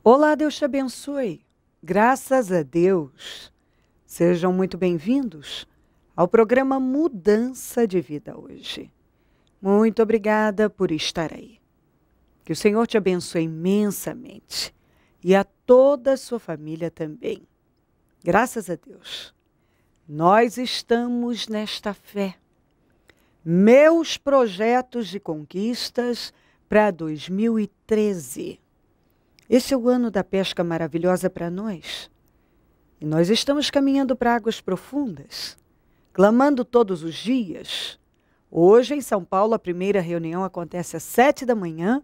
Olá, Deus te abençoe. Graças a Deus. Sejam muito bem-vindos ao programa Mudança de Vida hoje. Muito obrigada por estar aí. Que o Senhor te abençoe imensamente e a toda a sua família também. Graças a Deus. Nós estamos nesta fé. Meus projetos de conquistas para 2013. Esse é o ano da pesca maravilhosa para nós. E nós estamos caminhando para águas profundas, clamando todos os dias. Hoje, em São Paulo, a primeira reunião acontece às 7 da manhã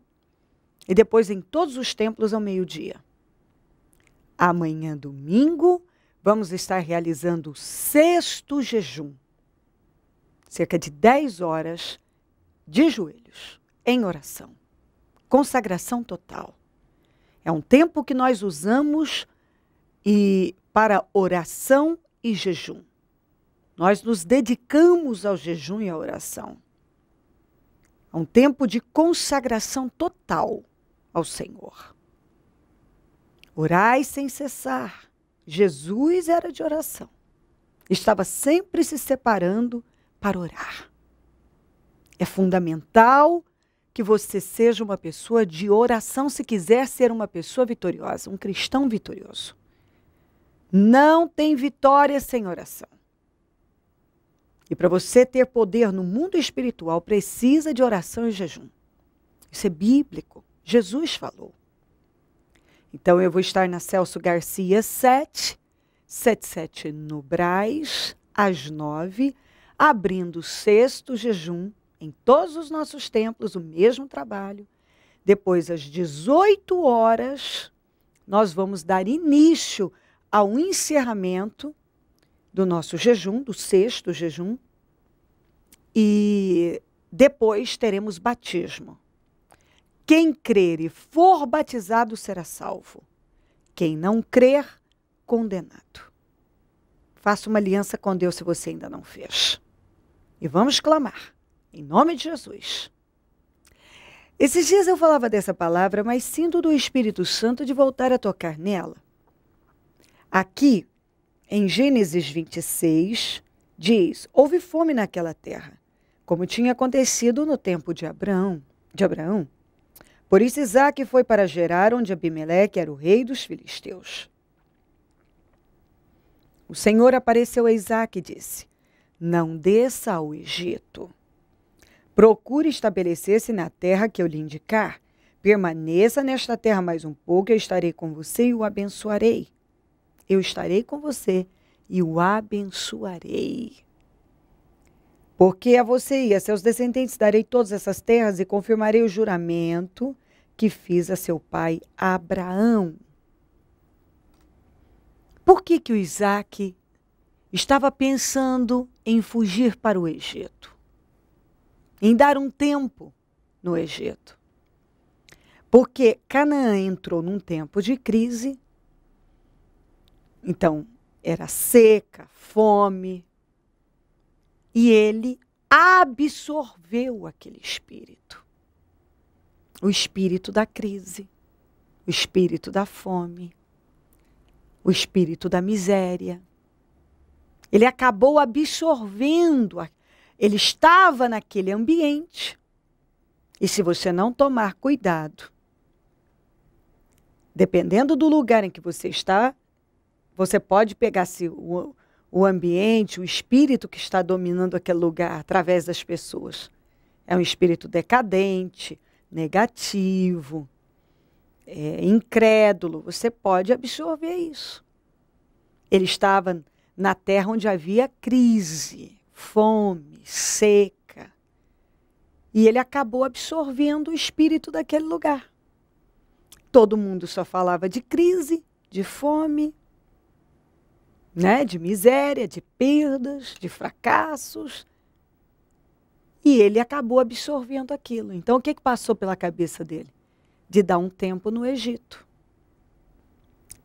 e depois em todos os templos ao meio-dia. Amanhã, domingo, vamos estar realizando o 6º jejum. Cerca de 10 horas de joelhos, em oração. Consagração total. É um tempo que nós usamos para oração e jejum. Nós nos dedicamos ao jejum e à oração. É um tempo de consagração total ao Senhor. Orai sem cessar. Jesus era de oração. Estava sempre se separando para orar. É fundamental que você seja uma pessoa de oração se quiser ser uma pessoa vitoriosa, um cristão vitorioso. Não tem vitória sem oração. E para você ter poder no mundo espiritual, precisa de oração e jejum. Isso é bíblico. Jesus falou. Então eu vou estar na Celso Garcia 777 no Brás, às 9, abrindo o 6º jejum. Em todos os nossos templos, o mesmo trabalho. Depois, às 18 horas, nós vamos dar início ao encerramento do nosso jejum, do 6º jejum. E depois teremos batismo. Quem crer e for batizado será salvo. Quem não crer, condenado. Faça uma aliança com Deus se você ainda não fez. E vamos clamar. Em nome de Jesus. Esses dias eu falava dessa palavra, mas sinto do Espírito Santo de voltar a tocar nela. Aqui, em Gênesis 26, diz, houve fome naquela terra, como tinha acontecido no tempo de Abraão. Por isso Isaque foi para Gerar, onde Abimeleque era o rei dos filisteus. O Senhor apareceu a Isaque e disse, não desça ao Egito. Procure estabelecer-se na terra que eu lhe indicar. Permaneça nesta terra mais um pouco, eu estarei com você e o abençoarei. Eu estarei com você e o abençoarei. Porque a você e a seus descendentes darei todas essas terras e confirmarei o juramento que fiz a seu pai Abraão. Por que o Isaque estava pensando em fugir para o Egito? Em dar um tempo no Egito. Porque Canaã entrou num tempo de crise. Então, era seca, fome. E ele absorveu aquele espírito. O espírito da crise, o espírito da fome, o espírito da miséria. Ele acabou absorvendo Ele estava naquele ambiente. E se você não tomar cuidado, dependendo do lugar em que você está, você pode pegar o ambiente, o espírito que está dominando aquele lugar através das pessoas. É um espírito decadente, negativo, incrédulo. Você pode absorver isso. Ele estava na terra onde havia crise, fome, seca. E ele acabou absorvendo o espírito daquele lugar. Todo mundo só falava de crise, de fome, né? De miséria, de perdas, de fracassos. E ele acabou absorvendo aquilo. Então, o que passou pela cabeça dele? De dar um tempo no Egito.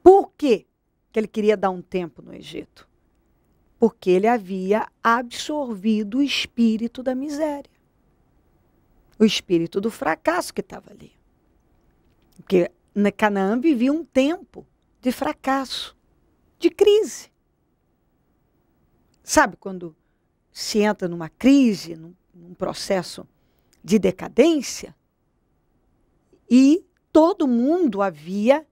Por quê que ele queria dar um tempo no Egito? Porque ele havia absorvido o espírito da miséria. O espírito do fracasso que estava ali. Porque na Canaã vivia um tempo de fracasso, de crise. Sabe quando se entra numa crise, num processo de decadência, e todo mundo havia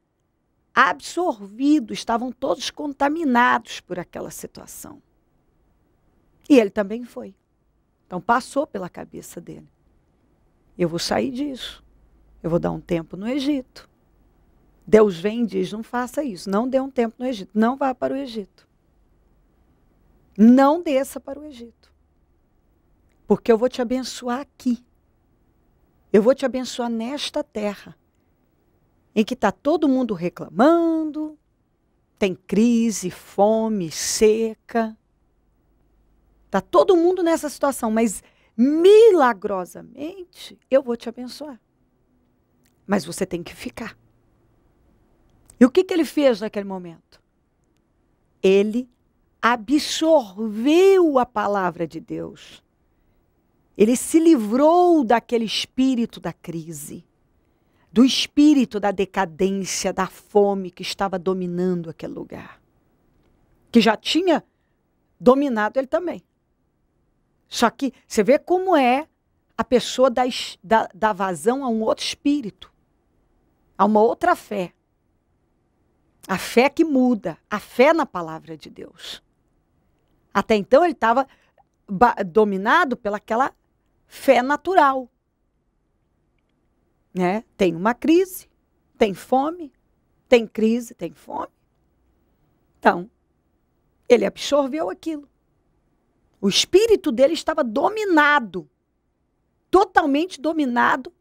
absorvido, estavam todos contaminados por aquela situação. E ele também foi. Então passou pela cabeça dele. Eu vou sair disso. Eu vou dar um tempo no Egito. Deus vem e diz, não faça isso. Não dê um tempo no Egito. Não vá para o Egito. Não desça para o Egito. Porque eu vou te abençoar aqui. Eu vou te abençoar nesta terra. Em que está todo mundo reclamando. Tem crise, fome, seca. Está todo mundo nessa situação. Mas milagrosamente eu vou te abençoar. Mas você tem que ficar. E o que ele fez naquele momento? Ele absorveu a palavra de Deus. Ele se livrou daquele espírito da crise, do espírito da decadência, da fome que estava dominando aquele lugar. Que já tinha dominado ele também. Só que você vê como é a pessoa dá vazão a um outro espírito, a uma outra fé. A fé que muda, a fé na palavra de Deus. Até então ele estava dominado pelaquela fé natural. Né? Tem uma crise, tem fome, tem crise, tem fome. Então, ele absorveu aquilo. O espírito dele estava dominado, totalmente dominado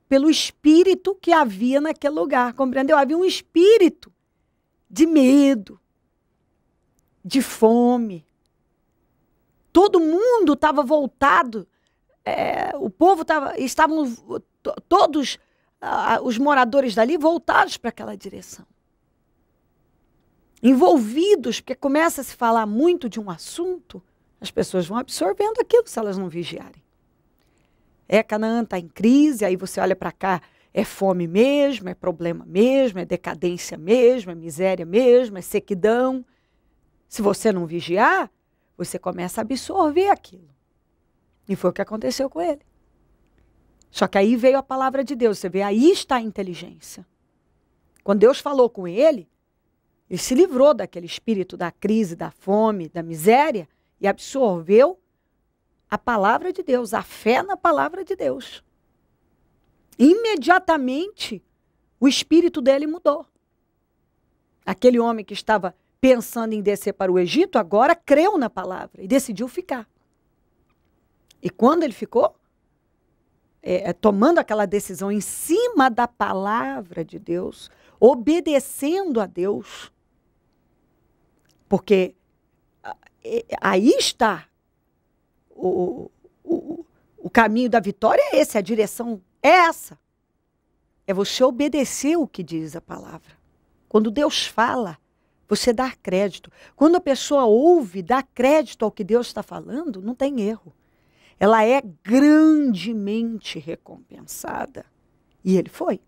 pelo espírito que havia naquele lugar, compreendeu? Havia um espírito de medo, de fome. Todo mundo estava voltado, o povo estavam todos os moradores dali voltados para aquela direção. Envolvidos, porque começa a se falar muito de um assunto, as pessoas vão absorvendo aquilo se elas não vigiarem. Canaã está em crise, aí você olha para cá, é fome mesmo, é problema mesmo, é decadência mesmo, é miséria mesmo, é sequidão. Se você não vigiar, você começa a absorver aquilo. E foi o que aconteceu com ele. Só que aí veio a palavra de Deus, você vê, aí está a inteligência. Quando Deus falou com ele, ele se livrou daquele espírito da crise, da fome, da miséria e absorveu a palavra de Deus, a fé na palavra de Deus. Imediatamente, o espírito dele mudou. Aquele homem que estava pensando em descer para o Egito, agora creu na palavra e decidiu ficar. E quando ele ficou, tomando aquela decisão em cima da palavra de Deus, obedecendo a Deus, porque aí está o caminho da vitória, é esse, a direção é essa. É você obedecer o que diz a palavra. Quando Deus fala, você dá crédito. Quando a pessoa ouve, dá crédito ao que Deus está falando, não tem erro. Ela é grandemente recompensada. E ele foi.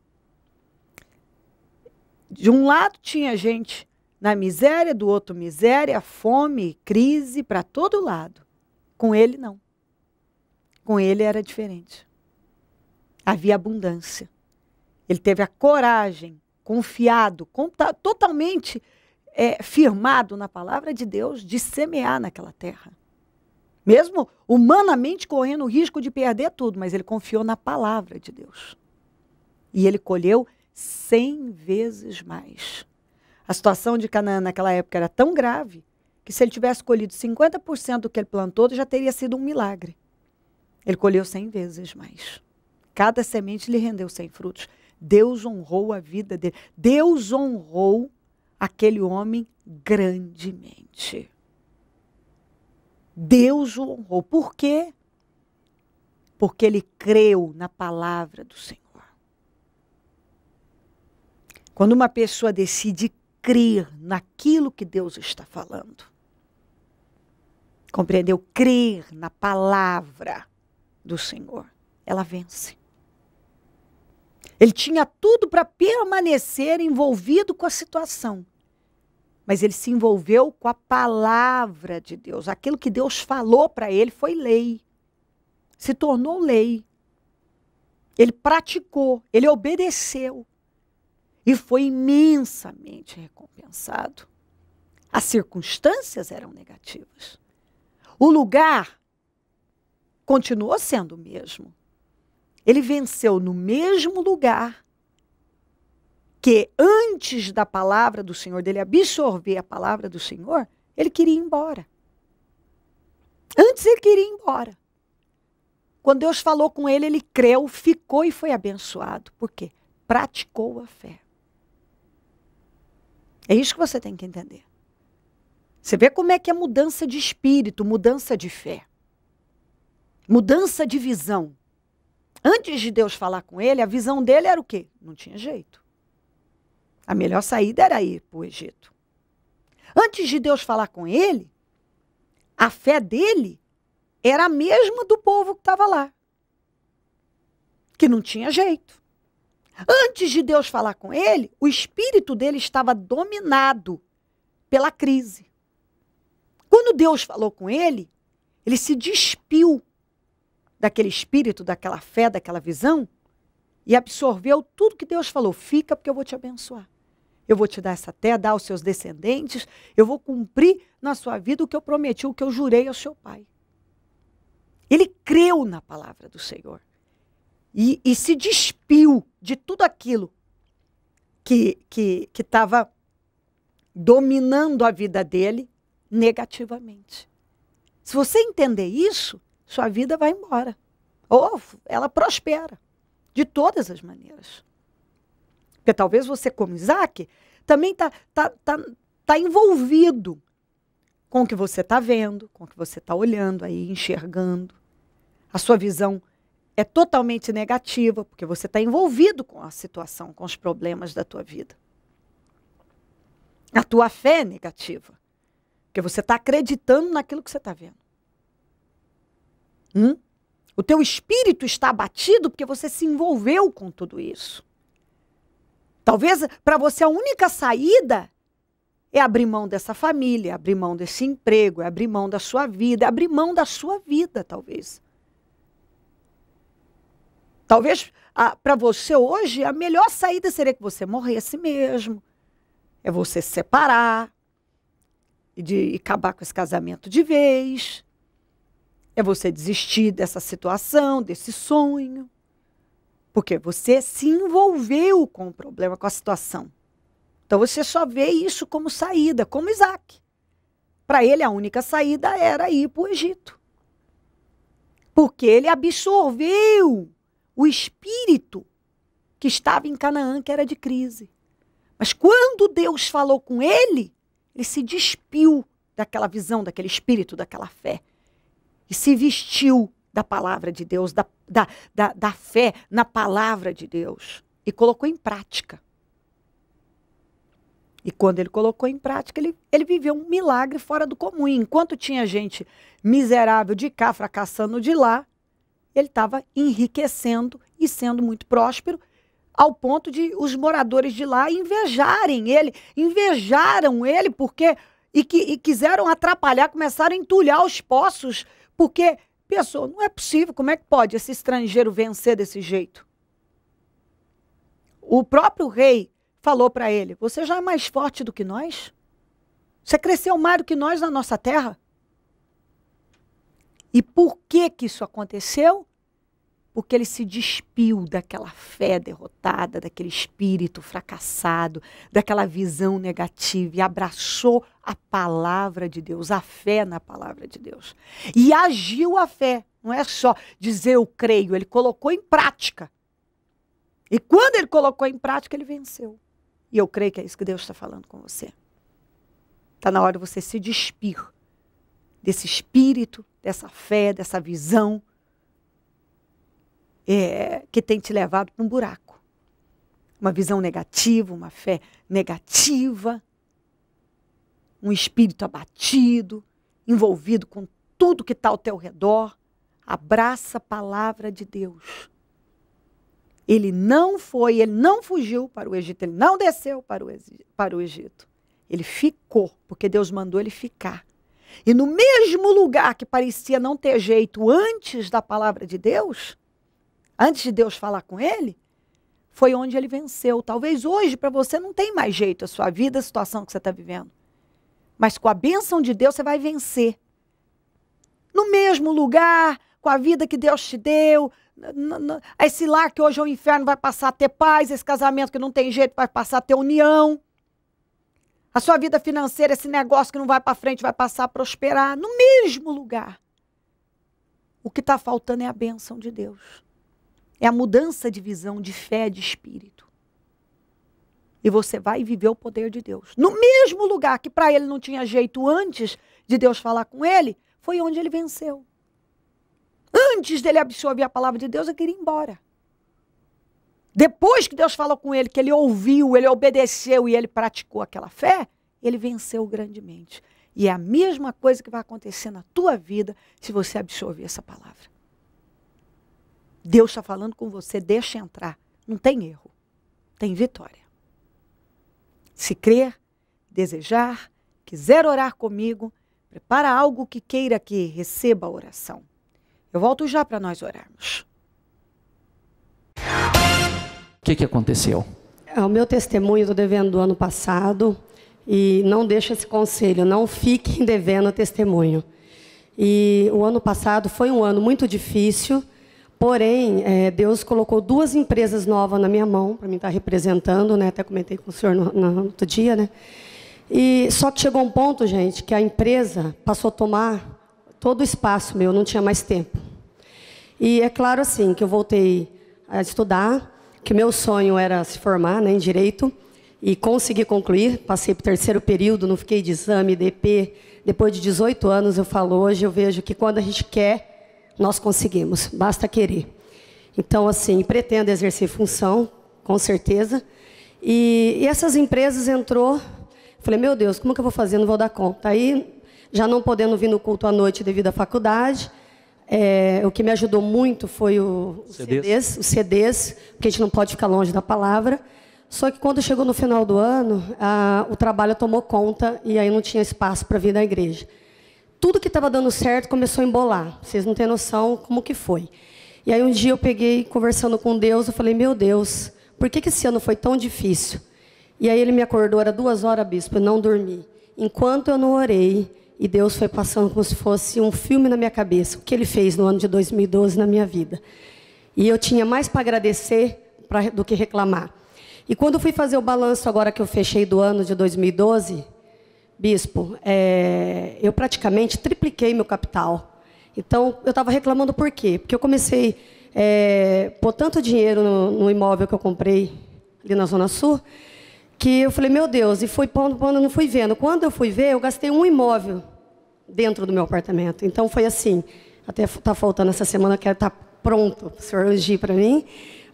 De um lado tinha gente na miséria, do outro miséria, fome, crise, para todo lado. Com ele, não. Com ele era diferente. Havia abundância. Ele teve a coragem, confiado, totalmente firmado na palavra de Deus, de semear naquela terra. Mesmo humanamente correndo o risco de perder tudo, mas ele confiou na palavra de Deus. E ele colheu 100 vezes mais. A situação de Canaã naquela época era tão grave que se ele tivesse colhido 50% do que ele plantou, já teria sido um milagre. Ele colheu 100 vezes mais. Cada semente lhe rendeu 100 frutos. Deus honrou a vida dele. Deus honrou aquele homem grandemente. Deus o honrou. Por quê? Porque ele creu na palavra do Senhor. Quando uma pessoa decide crer naquilo que Deus está falando, compreendeu? Crer na palavra do Senhor, ela vence. Ele tinha tudo para permanecer envolvido com a situação. Mas ele se envolveu com a palavra de Deus. Aquilo que Deus falou para ele foi lei. Se tornou lei. Ele praticou, ele obedeceu. E foi imensamente recompensado. As circunstâncias eram negativas. O lugar continuou sendo o mesmo. Ele venceu no mesmo lugar que antes da palavra do Senhor, dele absorver a palavra do Senhor, ele queria ir embora. Antes ele queria ir embora. Quando Deus falou com ele, ele creu, ficou e foi abençoado. Por quê? Praticou a fé. É isso que você tem que entender. Você vê como é que é mudança de espírito, mudança de fé. Mudança de visão. Antes de Deus falar com ele, a visão dele era o quê? Não tinha jeito. A melhor saída era ir para o Egito. Antes de Deus falar com ele, a fé dele era a mesma do povo que estava lá. Que não tinha jeito. Antes de Deus falar com ele, o espírito dele estava dominado pela crise. Quando Deus falou com ele, ele se despiu daquele espírito, daquela fé, daquela visão e absorveu tudo que Deus falou. Fica porque eu vou te abençoar. Eu vou te dar essa terra, dar aos seus descendentes. Eu vou cumprir na sua vida o que eu prometi, o que eu jurei ao seu pai. Ele creu na palavra do Senhor. E se despiu de tudo aquilo que estava dominando a vida dele negativamente. Se você entender isso, sua vida vai embora. Ou ela prospera. De todas as maneiras. Porque talvez você, como Isaac, também tá envolvido com o que você está vendo, com o que você está olhando aí, enxergando. A sua visão é totalmente negativa, porque você está envolvido com a situação, com os problemas da tua vida. A tua fé é negativa, porque você está acreditando naquilo que você está vendo. O teu espírito está abatido porque você se envolveu com tudo isso. Talvez para você a única saída é abrir mão dessa família, abrir mão desse emprego, é abrir mão da sua vida, é abrir mão da sua vida, talvez. Talvez para você hoje a melhor saída seria que você morresse mesmo. É você se separar e acabar com esse casamento de vez. É você desistir dessa situação, desse sonho. Porque você se envolveu com o problema, com a situação. Então você só vê isso como saída, como Isaac. Para ele a única saída era ir para o Egito. Porque ele absorveu o espírito que estava em Canaã, que era de crise. Mas quando Deus falou com ele, ele se despiu daquela visão, daquele espírito, daquela fé. E se vestiu da palavra de Deus, da fé na palavra de Deus. E colocou em prática. E quando ele colocou em prática, ele viveu um milagre fora do comum. E enquanto tinha gente miserável de cá, fracassando de lá, ele estava enriquecendo e sendo muito próspero, ao ponto de os moradores de lá invejarem ele. Invejaram ele porque e quiseram atrapalhar, começaram a entulhar os poços, porque pensou, não é possível, como é que pode esse estrangeiro vencer desse jeito? O próprio rei falou para ele, você já é mais forte do que nós? Você cresceu mais do que nós na nossa terra? E por que isso aconteceu? Porque ele se despiu daquela fé derrotada, daquele espírito fracassado, daquela visão negativa e abraçou a palavra de Deus, a fé na palavra de Deus. E agiu a fé, não é só dizer eu creio, ele colocou em prática. E quando ele colocou em prática, ele venceu. E eu creio que é isso que Deus está falando com você. Está na hora de você se despir desse espírito, dessa fé, dessa visão que tem te levado para um buraco. Uma visão negativa, uma fé negativa, um espírito abatido, envolvido com tudo que está ao teu redor. Abraça a palavra de Deus. Ele não foi, ele não fugiu para o Egito, ele não desceu para o Egito. Ele ficou, porque Deus mandou ele ficar. E no mesmo lugar que parecia não ter jeito antes da palavra de Deus, antes de Deus falar com ele, foi onde ele venceu. Talvez hoje para você não tem mais jeito a sua vida, a situação que você está vivendo. Mas com a bênção de Deus você vai vencer. No mesmo lugar, com a vida que Deus te deu, esse lar que hoje é o inferno vai passar a ter paz, esse casamento que não tem jeito vai passar a ter união. A sua vida financeira, esse negócio que não vai para frente, vai passar a prosperar. No mesmo lugar. O que está faltando é a bênção de Deus. É a mudança de visão, de fé, de espírito. E você vai viver o poder de Deus. No mesmo lugar que para ele não tinha jeito antes de Deus falar com ele, foi onde ele venceu. Antes dele absorver a palavra de Deus, ele queria ir embora. Depois que Deus falou com ele, que ele ouviu, ele obedeceu e ele praticou aquela fé, ele venceu grandemente. E é a mesma coisa que vai acontecer na tua vida se você absorver essa palavra. Deus está falando com você, deixa entrar. Não tem erro, tem vitória. Se crer, desejar, quiser orar comigo, prepara algo que queira que receba a oração. Eu volto já para nós orarmos. O que aconteceu? O meu testemunho estou devendo do ano passado e não deixo esse conselho, não fiquem devendo testemunho. E o ano passado foi um ano muito difícil, porém Deus colocou 2 empresas novas na minha mão, para mim estar representando, né? Até comentei com o senhor no outro dia, né? E só que chegou um ponto, gente, que a empresa passou a tomar todo o espaço meu, não tinha mais tempo. E é claro assim, que eu voltei a estudar, que meu sonho era se formar, né, em Direito, e consegui concluir, passei para o 3º período, não fiquei de exame, DP. Depois de 18 anos, eu falo hoje, eu vejo que quando a gente quer, nós conseguimos, basta querer. Então, assim, pretendo exercer função, com certeza. E essas empresas entrou, falei, meu Deus, como que eu vou fazer? Não vou dar conta. Aí, já não podendo vir no culto à noite devido à faculdade, o que me ajudou muito foi os CDs, porque a gente não pode ficar longe da palavra. Só que quando chegou no final do ano, o trabalho tomou conta e aí não tinha espaço para vir da igreja. Tudo que estava dando certo começou a embolar. Vocês não têm noção como que foi. E aí um dia eu peguei, conversando com Deus, eu falei, meu Deus, por que esse ano foi tão difícil? E aí ele me acordou, era 2 horas, bispo, eu não dormi. Enquanto eu não orei, e Deus foi passando como se fosse um filme na minha cabeça, o que Ele fez no ano de 2012 na minha vida. E eu tinha mais para agradecer do que reclamar. E quando eu fui fazer o balanço agora que eu fechei do ano de 2012, bispo, eu praticamente tripliquei meu capital. Então, eu estava reclamando por quê? Porque eu comecei a pôr tanto dinheiro no imóvel que eu comprei ali na Zona Sul, que eu falei, meu Deus, e fui pondo, não fui vendo. Quando eu fui ver, eu gastei um imóvel dentro do meu apartamento. Então, foi assim, até está faltando essa semana, quero estar pronto para o senhor elogir para mim.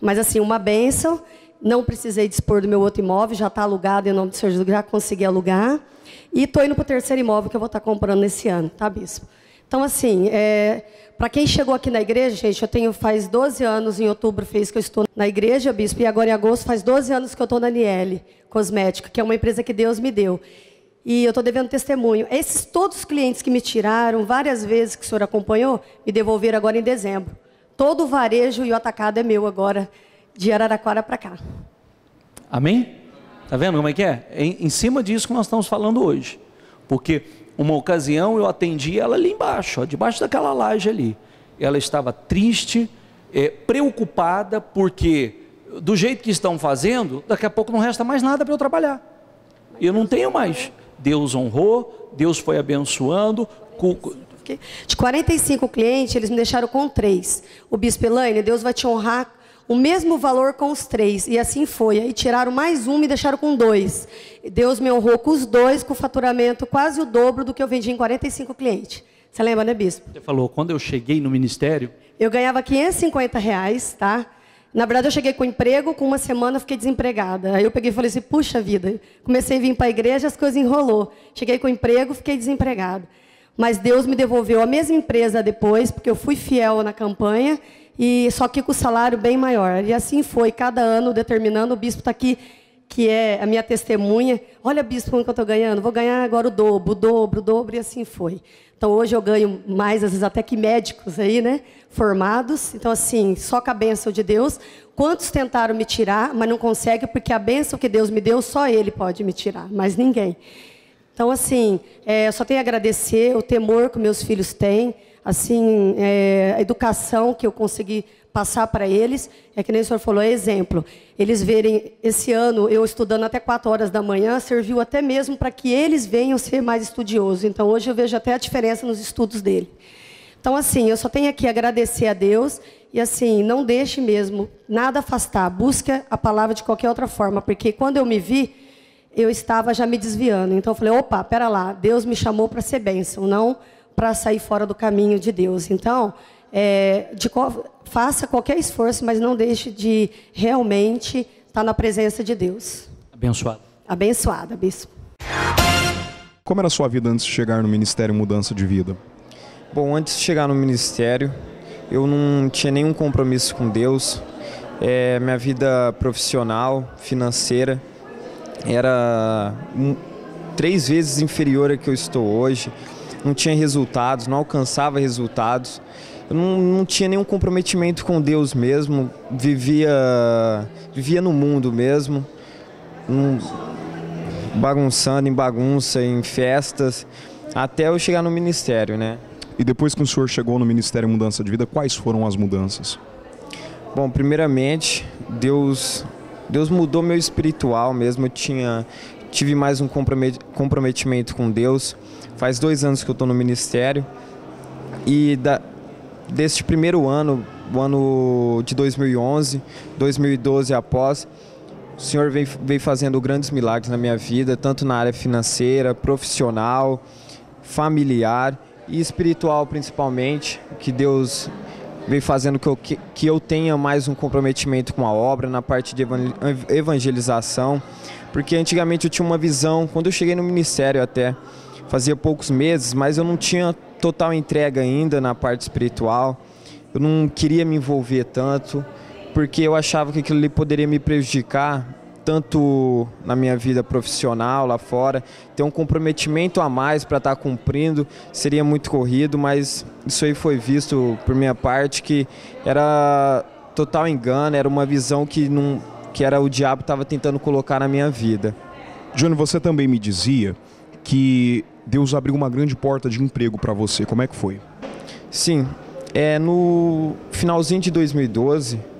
Mas, assim, uma bênção, não precisei dispor do meu outro imóvel, já está alugado em nome do Senhor Jesus, já consegui alugar. E estou indo para o 3º imóvel que eu vou estar comprando nesse ano, tá, bispo? Então, assim, para quem chegou aqui na igreja, gente, faz 12 anos, em outubro fez que eu estou na igreja, bispo, e agora em agosto faz 12 anos que eu estou na Aniele Cosmética, que é uma empresa que Deus me deu. E eu estou devendo testemunho. Todos os clientes que me tiraram, várias vezes que o senhor acompanhou, me devolveram agora em dezembro. Todo o varejo e o atacado é meu agora, de Araraquara para cá. Amém? Tá vendo como é que é? É em cima disso que nós estamos falando hoje. Porque uma ocasião eu atendi ela ali embaixo, ó, debaixo daquela laje ali. Ela estava triste, preocupada, porque do jeito que estão fazendo, daqui a pouco não resta mais nada para eu trabalhar. E eu não tenho mais. Deus honrou, Deus foi abençoando. De 45 clientes, eles me deixaram com 3. O bispo Elaine, Deus vai te honrar o mesmo valor com os 3. E assim foi. Aí tiraram mais um e me deixaram com 2. Deus me honrou com os 2, com o faturamento quase o dobro do que eu vendi em 45 clientes. Você lembra, né, bispo? Você falou, quando eu cheguei no ministério... Eu ganhava R$550, tá? Na verdade, eu cheguei com emprego, com uma semana eu fiquei desempregada. Aí eu peguei e falei assim, puxa vida, comecei a vir para a igreja, as coisas enrolou. Cheguei com emprego, fiquei desempregada. Mas Deus me devolveu a mesma empresa depois, porque eu fui fiel na campanha, e só que com o salário bem maior. E assim foi, cada ano determinando, o bispo está aqui, que é a minha testemunha. Olha, bispo, quanto eu estou ganhando? Vou ganhar agora o dobro, e assim foi. Então, hoje eu ganho mais, às vezes, até que médicos aí, né? Formados. Então, assim, só com a bênção de Deus. Quantos tentaram me tirar, mas não conseguem, porque a bênção que Deus me deu, só Ele pode me tirar, mas ninguém. Então, assim, eu só tenho a agradecer o temor que meus filhos têm, assim, a educação que eu consegui passar para eles. É que nem o senhor falou, é exemplo. Eles verem, esse ano, eu estudando até 4 horas da manhã, serviu até mesmo para que eles venham ser mais estudiosos. Então, hoje eu vejo até a diferença nos estudos dele. Então, assim, eu só tenho aqui a agradecer a Deus e, assim, não deixe mesmo nada afastar. Busque a palavra de qualquer outra forma, porque quando eu me vi, eu estava já me desviando. Então, eu falei, opa, pera lá, Deus me chamou para ser bênção, não para sair fora do caminho de Deus. Então, faça qualquer esforço, mas não deixe de realmente estar na presença de Deus. Abençoada. Abençoada, bispo. Como era a sua vida antes de chegar no Ministério Mudança de Vida? Bom, antes de chegar no ministério, eu não tinha nenhum compromisso com Deus. Minha vida profissional, financeira, era 3 vezes inferior a que eu estou hoje. Não tinha resultados, não alcançava resultados. Eu não tinha nenhum comprometimento com Deus mesmo. Vivia no mundo mesmo, bagunçando em bagunça, em festas, até eu chegar no ministério, né? E depois que o senhor chegou no Ministério Mudança de Vida, quais foram as mudanças? Bom, primeiramente, Deus mudou meu espiritual mesmo. Eu tive mais um comprometimento com Deus. Faz 2 anos que eu estou no ministério. E deste primeiro ano, o ano de 2011, 2012 após, o Senhor veio fazendo grandes milagres na minha vida, tanto na área financeira, profissional, familiar e espiritual principalmente, que Deus veio fazendo que eu tenha mais um comprometimento com a obra, na parte de evangelização, porque antigamente eu tinha uma visão, quando eu cheguei no ministério até, fazia poucos meses, mas eu não tinha total entrega ainda na parte espiritual, eu não queria me envolver tanto, porque eu achava que aquilo ali poderia me prejudicar, tanto na minha vida profissional lá fora, ter um comprometimento a mais para estar cumprindo, seria muito corrido, mas isso aí foi visto por minha parte que era total engano, era uma visão que era o diabo estava tentando colocar na minha vida. Johnny, você também me dizia que Deus abriu uma grande porta de emprego para você, como é que foi? Sim, no finalzinho de 2012,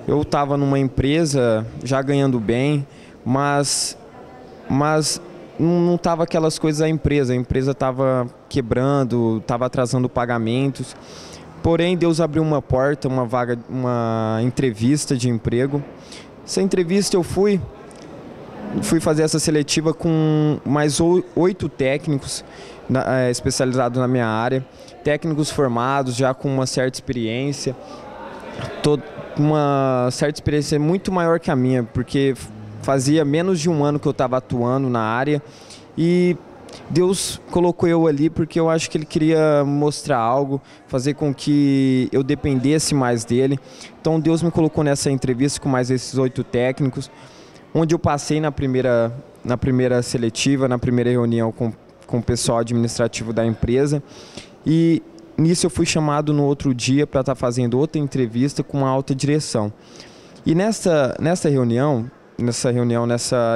eu estava numa empresa já ganhando bem, mas não estava aquelas coisas da empresa. A empresa estava quebrando, estava atrasando pagamentos. Porém, Deus abriu uma porta, uma vaga, uma entrevista de emprego. Essa entrevista eu fui fazer essa seletiva com mais 8 técnicos especializados na minha área, técnicos formados já com uma certa experiência, uma certa experiência muito maior que a minha, porque fazia menos de 1 ano que eu estava atuando na área e Deus colocou eu ali porque eu acho que Ele queria mostrar algo, fazer com que eu dependesse mais dEle. Então Deus me colocou nessa entrevista com mais esses 8 técnicos, onde eu passei na primeira seletiva, na primeira reunião com o pessoal administrativo da empresa e nisso eu fui chamado no outro dia para estar fazendo outra entrevista com a alta direção. E nessa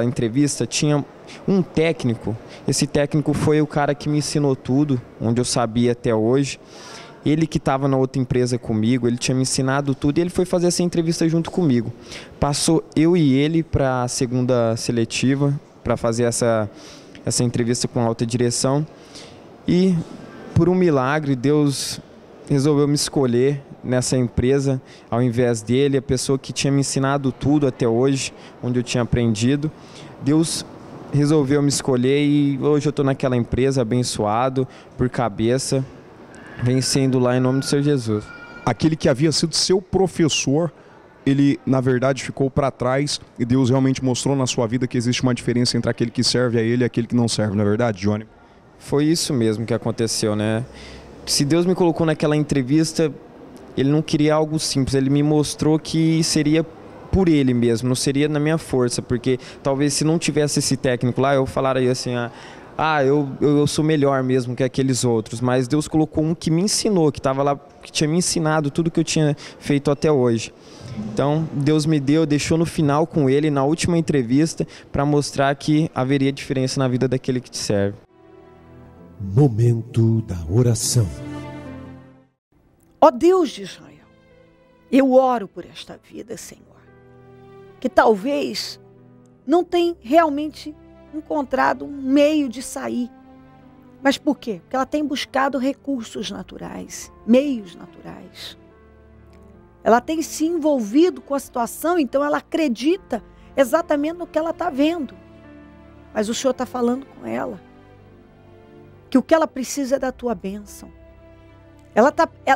entrevista, tinha um técnico. Esse técnico foi o cara que me ensinou tudo, onde eu sabia até hoje. Ele que estava na outra empresa comigo, ele tinha me ensinado tudo e ele foi fazer essa entrevista junto comigo. Passou eu e ele para a segunda seletiva, para fazer essa entrevista com a alta direção. E por um milagre, Deus resolveu me escolher nessa empresa, ao invés dele, a pessoa que tinha me ensinado tudo até hoje, onde eu tinha aprendido. Deus resolveu me escolher e hoje eu estou naquela empresa, abençoado, por cabeça, vencendo lá em nome do Senhor Jesus. Aquele que havia sido seu professor, ele na verdade ficou para trás e Deus realmente mostrou na sua vida que existe uma diferença entre aquele que serve a Ele e aquele que não serve, não é verdade, Johnny? Foi isso mesmo que aconteceu, né? Se Deus me colocou naquela entrevista, ele não queria algo simples, ele me mostrou que seria por ele mesmo, não seria na minha força, porque talvez se não tivesse esse técnico lá, eu falaria assim, eu sou melhor mesmo que aqueles outros, mas Deus colocou um que me ensinou, que estava lá, que tinha me ensinado tudo que eu tinha feito até hoje. Então, Deus me deixou no final com ele, na última entrevista, para mostrar que haveria diferença na vida daquele que te serve. Momento da oração. Ó Deus de Israel, eu oro por esta vida, Senhor, que talvez não tenha realmente encontrado um meio de sair. Mas por quê? Porque ela tem buscado recursos naturais, meios naturais. Ela tem se envolvido com a situação, então ela acredita exatamente no que ela está vendo. Mas o Senhor está falando com ela que o que ela precisa é da tua bênção.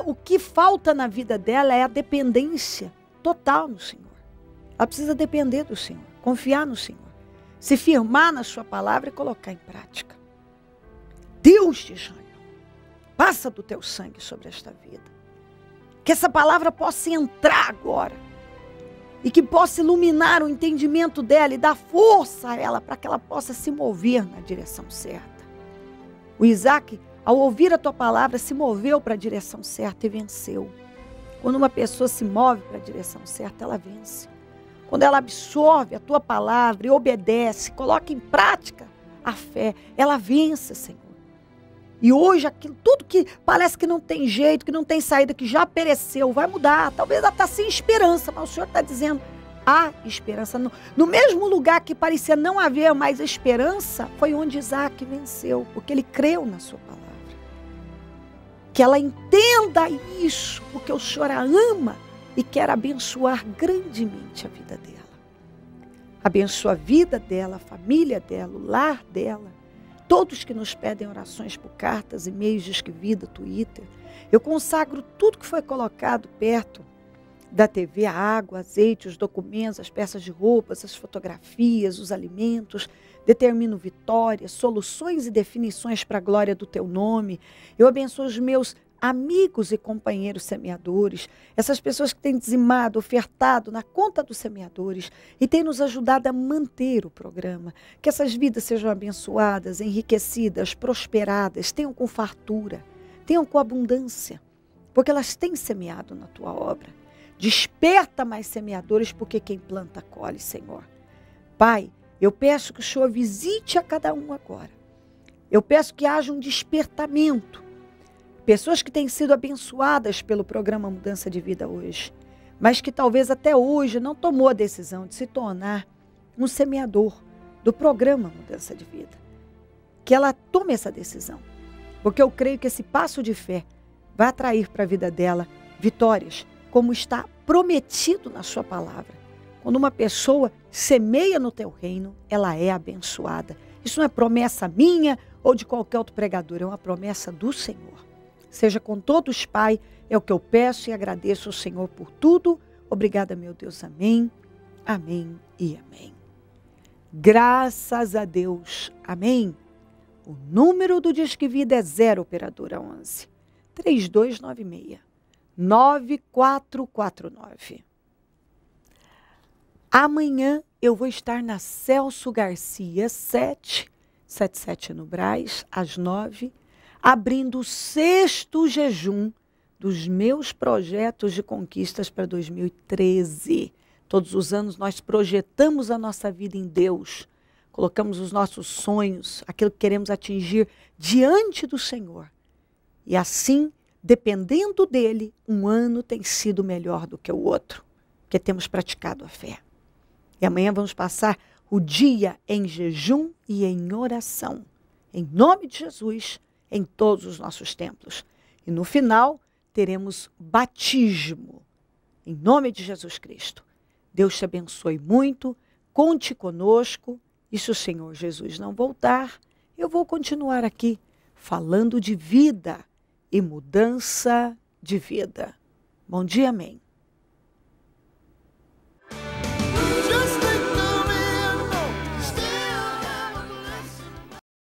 O que falta na vida dela é a dependência total no Senhor. Ela precisa depender do Senhor, confiar no Senhor, se firmar na sua palavra e colocar em prática. Deus de Israel, passa do teu sangue sobre esta vida. Que essa palavra possa entrar agora e que possa iluminar o entendimento dela e dar força a ela para que ela possa se mover na direção certa. O Isaac, ao ouvir a tua palavra, se moveu para a direção certa e venceu. Quando uma pessoa se move para a direção certa, ela vence. Quando ela absorve a tua palavra e obedece, coloca em prática a fé, ela vence, Senhor. E hoje, tudo que parece que não tem jeito, que não tem saída, que já pereceu, vai mudar. Talvez ela está sem esperança, mas o Senhor está dizendo, há esperança. No mesmo lugar que parecia não haver mais esperança, foi onde Isaac venceu, porque ele creu na sua palavra. Que ela entenda isso, porque o Senhor a ama e quer abençoar grandemente a vida dela. Abençoa a vida dela, a família dela, o lar dela. Todos que nos pedem orações por cartas, e-mails, Disque Vida, Twitter. Eu consagro tudo que foi colocado perto da TV, a água, azeite, os documentos, as peças de roupas, as fotografias, os alimentos. Determino vitórias, soluções e definições para a glória do teu nome. Eu abençoo os meus amigos e companheiros semeadores, essas pessoas que têm dizimado, ofertado na conta dos semeadores e têm nos ajudado a manter o programa. Que essas vidas sejam abençoadas, enriquecidas, prosperadas, tenham com fartura, tenham com abundância, porque elas têm semeado na tua obra. Desperta mais semeadores, porque quem planta colhe, Senhor. Pai, eu peço que o Senhor visite a cada um agora. Eu peço que haja um despertamento. Pessoas que têm sido abençoadas pelo programa Mudança de Vida hoje, mas que talvez até hoje não tomou a decisão de se tornar um semeador do programa Mudança de Vida. Que ela tome essa decisão, porque eu creio que esse passo de fé vai atrair para a vida dela vitórias, como está prometido na sua palavra. Quando uma pessoa semeia no teu reino, ela é abençoada. Isso não é promessa minha ou de qualquer outro pregador, é uma promessa do Senhor. Seja com todos, Pai, é o que eu peço e agradeço ao Senhor por tudo. Obrigada, meu Deus. Amém, amém e amém. Graças a Deus. Amém. O número do Disque Vida é 0 operadora 11 3296 9449. Amanhã eu vou estar na Celso Garcia 777 no Brás, às 9h, abrindo o 6º jejum dos meus projetos de conquistas para 2013. Todos os anos nós projetamos a nossa vida em Deus, colocamos os nossos sonhos, aquilo que queremos atingir diante do Senhor. E assim, dependendo dele, um ano tem sido melhor do que o outro, porque temos praticado a fé. E amanhã vamos passar o dia em jejum e em oração, em nome de Jesus, em todos os nossos templos. E no final, teremos batismo, em nome de Jesus Cristo. Deus te abençoe muito, conte conosco, e se o Senhor Jesus não voltar, eu vou continuar aqui, falando de vida e mudança de vida. Bom dia, amém.